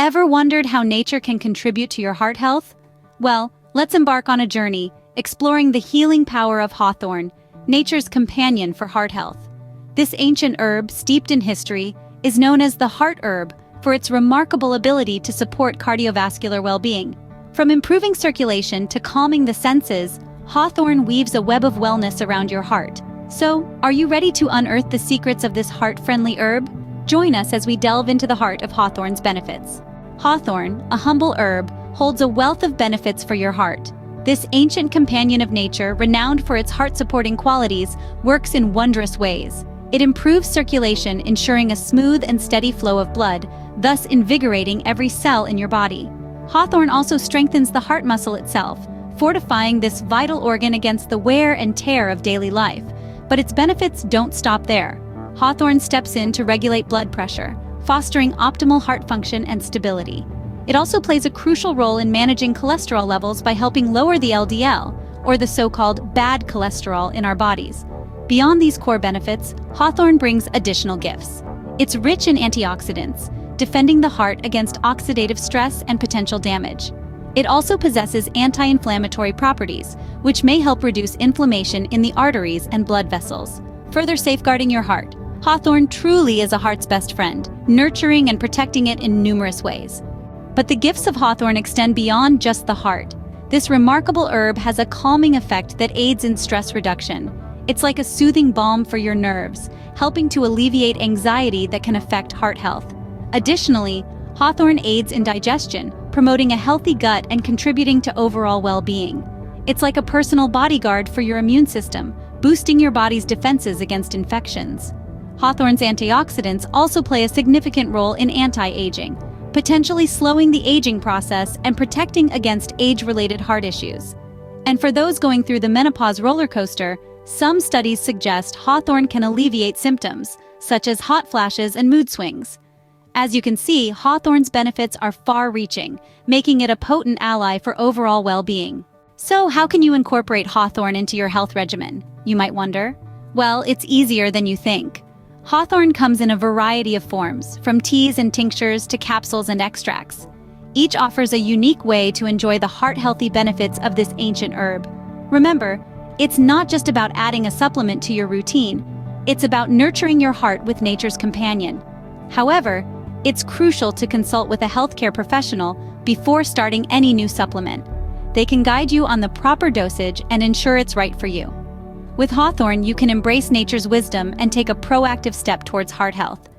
Ever wondered how nature can contribute to your heart health? Well, let's embark on a journey, exploring the healing power of hawthorn, nature's companion for heart health. This ancient herb, steeped in history, is known as the heart herb for its remarkable ability to support cardiovascular well-being. From improving circulation to calming the senses, hawthorn weaves a web of wellness around your heart. So, are you ready to unearth the secrets of this heart-friendly herb? Join us as we delve into the heart of hawthorn's benefits. Hawthorn, a humble herb, holds a wealth of benefits for your heart. This ancient companion of nature, renowned for its heart-supporting qualities, works in wondrous ways. It improves circulation, ensuring a smooth and steady flow of blood, thus invigorating every cell in your body. Hawthorn also strengthens the heart muscle itself, fortifying this vital organ against the wear and tear of daily life. But its benefits don't stop there. Hawthorn steps in to regulate blood pressure, fostering optimal heart function and stability. It also plays a crucial role in managing cholesterol levels by helping lower the LDL, or the so-called bad cholesterol in our bodies. Beyond these core benefits, hawthorn brings additional gifts. It's rich in antioxidants, defending the heart against oxidative stress and potential damage. It also possesses anti-inflammatory properties, which may help reduce inflammation in the arteries and blood vessels, further safeguarding your heart. Hawthorn truly is a heart's best friend, nurturing and protecting it in numerous ways. But the gifts of hawthorn extend beyond just the heart. This remarkable herb has a calming effect that aids in stress reduction. It's like a soothing balm for your nerves, helping to alleviate anxiety that can affect heart health. Additionally, hawthorn aids in digestion, promoting a healthy gut and contributing to overall well-being. It's like a personal bodyguard for your immune system, boosting your body's defenses against infections. Hawthorn's antioxidants also play a significant role in anti-aging, potentially slowing the aging process and protecting against age-related heart issues. And for those going through the menopause roller coaster, some studies suggest hawthorn can alleviate symptoms, such as hot flashes and mood swings. As you can see, hawthorn's benefits are far-reaching, making it a potent ally for overall well-being. So how can you incorporate hawthorn into your health regimen, you might wonder? Well, it's easier than you think. Hawthorn comes in a variety of forms, from teas and tinctures to capsules and extracts. Each offers a unique way to enjoy the heart-healthy benefits of this ancient herb. Remember, it's not just about adding a supplement to your routine, it's about nurturing your heart with nature's companion. However, it's crucial to consult with a healthcare professional before starting any new supplement. They can guide you on the proper dosage and ensure it's right for you. With hawthorn, you can embrace nature's wisdom and take a proactive step towards heart health.